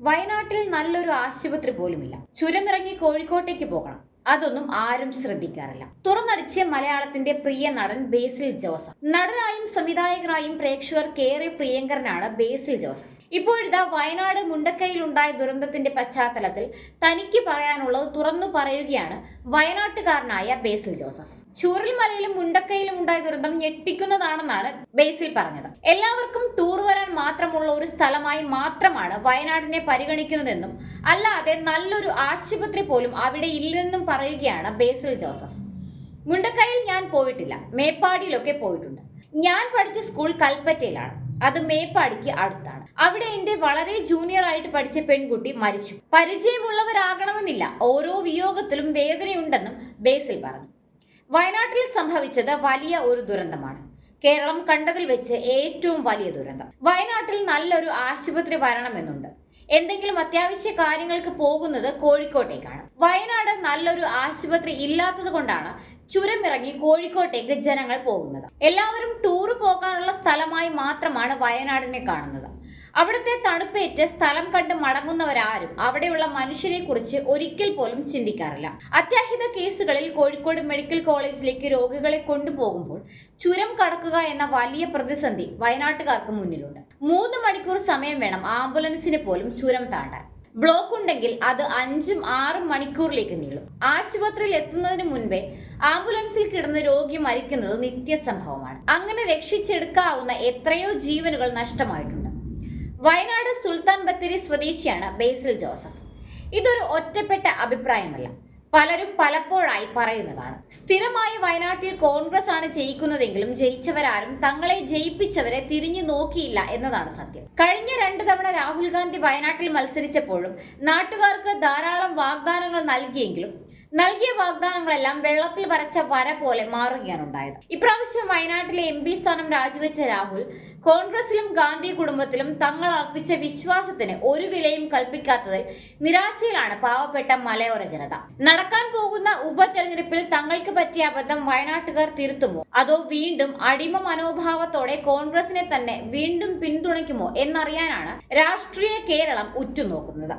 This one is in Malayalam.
വയനാട്ടിൽ നല്ലൊരു ആശുപത്രി പോലുമില്ല. ചുരമിറങ്ങി കോഴിക്കോട്ടേക്ക് പോകണം. അതൊന്നും ആരും ശ്രദ്ധിക്കാറില്ല. തുറന്നടിച്ച് മലയാളത്തിന്റെ പ്രിയ നടൻ ബേസിൽ ജോസഫ്. നടനായും സംവിധായകനായും പ്രേക്ഷകർക്കേറെ പ്രിയങ്കരനാണ് ബേസിൽ ജോസഫ്. ഇപ്പോഴിതാ വയനാട് മുണ്ടക്കൈയിലുണ്ടായ ദുരന്തത്തിന്റെ പശ്ചാത്തലത്തിൽ തനിക്ക് പറയാനുള്ളത് തുറന്നു പറയുകയാണ് വയനാട്ടുകാരനായ ബേസിൽ ജോസഫ്. ചൂരൽമലയിലും മുണ്ടക്കൈയിലും ഉണ്ടായ ദുരന്തം ഞെട്ടിക്കുന്നതാണെന്നാണ് ബേസിൽ പറഞ്ഞത്. എല്ലാവർക്കും ടൂർ വരാൻ മാത്രമുള്ള ഒരു സ്ഥലമായി മാത്രമാണ് വയനാടിനെ പരിഗണിക്കുന്നതെന്നും അല്ലാതെ നല്ലൊരു ആശുപത്രി പോലും അവിടെ ഇല്ലെന്നും പറയുകയാണ് ബേസിൽ ജോസഫ്. മുണ്ടക്കൈയിൽ ഞാൻ പോയിട്ടില്ല, മേപ്പാടിയിലൊക്കെ പോയിട്ടുണ്ട്. ഞാൻ പഠിച്ച സ്കൂൾ കൽപ്പറ്റയിലാണ്, അത് മേപ്പാടിക്ക് അടുത്താണ്. അവിടെ എന്റെ വളരെ ജൂനിയർ ആയിട്ട് പഠിച്ച പെൺകുട്ടി മരിച്ചു. പരിചയമുള്ളവരാകണമെന്നില്ല, ഓരോ വിയോഗത്തിലും വേദനയുണ്ടെന്നും ബേസിൽ പറഞ്ഞു. വയനാട്ടിൽ സംഭവിച്ചത് വലിയ ഒരു ദുരന്തമാണ്. കേരളം കണ്ടതിൽ വെച്ച് ഏറ്റവും വലിയ ദുരന്തം. വയനാട്ടിൽ നല്ലൊരു ആശുപത്രി വരണമെന്നുണ്ട്. എന്തെങ്കിലും അത്യാവശ്യ കാര്യങ്ങൾക്ക് പോകുന്നത് കോഴിക്കോട്ടേക്കാണ്. വയനാട് നല്ലൊരു ആശുപത്രി ഇല്ലാത്തത് കൊണ്ടാണ് ചുരമിറങ്ങി കോഴിക്കോട്ടേക്ക് ജനങ്ങൾ പോകുന്നത്. എല്ലാവരും ടൂർ പോകാനുള്ള സ്ഥലമായി മാത്രമാണ് വയനാടിനെ കാണുന്നത്. അവിടുത്തെ തണുപ്പേറ്റ് സ്ഥലം കണ്ട് മടങ്ങുന്നവരാരും അവിടെയുള്ള മനുഷ്യരെ കുറിച്ച് ഒരിക്കൽ പോലും ചിന്തിക്കാറില്ല. അത്യാഹിത കേസുകളിൽ കോഴിക്കോട് മെഡിക്കൽ കോളേജിലേക്ക് രോഗികളെ കൊണ്ടുപോകുമ്പോൾ ചുരം കടക്കുക എന്ന വലിയ പ്രതിസന്ധി വയനാട്ടുകാർക്ക് മുന്നിലുണ്ട്. 3 മണിക്കൂർ സമയം വേണം ആംബുലൻസിന് പോലും ചുരം താണ്ടാൻ. ബ്ലോക്ക് ഉണ്ടെങ്കിൽ അത് 5-6 മണിക്കൂറിലേക്ക് നീളും. ആശുപത്രിയിൽ എത്തുന്നതിന് മുൻപേ ആംബുലൻസിൽ കിടന്ന് രോഗി മരിക്കുന്നത് നിത്യസംഭവമാണ്. അങ്ങനെ രക്ഷിച്ചെടുക്കാവുന്ന എത്രയോ ജീവനുകൾ നഷ്ടമായിട്ടുണ്ട്. വയനാട് സുൽത്താൻ ബത്തേരി സ്വദേശിയാണ് ബേസിൽ ജോസഫ്. ഇതൊരു ഒറ്റപ്പെട്ട അഭിപ്രായമല്ല, പലരും പലപ്പോഴായി പറയുന്നതാണ്. സ്ഥിരമായി വയനാട്ടിൽ കോൺഗ്രസ് ആണ് ജയിക്കുന്നതെങ്കിലും ജയിച്ചവരാരും തങ്ങളെ ജയിപ്പിച്ചവരെ തിരിഞ്ഞു നോക്കിയില്ല എന്നതാണ് സത്യം. കഴിഞ്ഞ 2 തവണ രാഹുൽ ഗാന്ധി വയനാട്ടിൽ മത്സരിച്ചപ്പോഴും നാട്ടുകാർക്ക് ധാരാളം വാഗ്ദാനങ്ങൾ നൽകിയെങ്കിലും നൽകിയ വാഗ്ദാനങ്ങളെല്ലാം വെള്ളത്തിൽ വരച്ച വര പോലെ മാറുകയാണ് ഉണ്ടായത്. ഇപ്രാവശ്യം വയനാട്ടിലെ MP സ്ഥാനം രാജിവെച്ച രാഹുൽ കോൺഗ്രസിലും ഗാന്ധി കുടുംബത്തിലും തങ്ങൾ അർപ്പിച്ച വിശ്വാസത്തിന് ഒരു വിലയും കൽപ്പിക്കാത്തതിൽ നിരാശയിലാണ് പാവപ്പെട്ട മലയോര ജനത. നടക്കാൻ പോകുന്ന ഉപതെരഞ്ഞെടുപ്പിൽ തങ്ങൾക്ക് പറ്റിയ അബദ്ധം വയനാട്ടുകാർ തിരുത്തുമോ, അതോ വീണ്ടും അടിമ മനോഭാവത്തോടെ കോൺഗ്രസിനെ തന്നെ വീണ്ടും പിന്തുണയ്ക്കുമോ എന്നറിയാനാണ് രാഷ്ട്രീയ കേരളം ഉറ്റുനോക്കുന്നത്.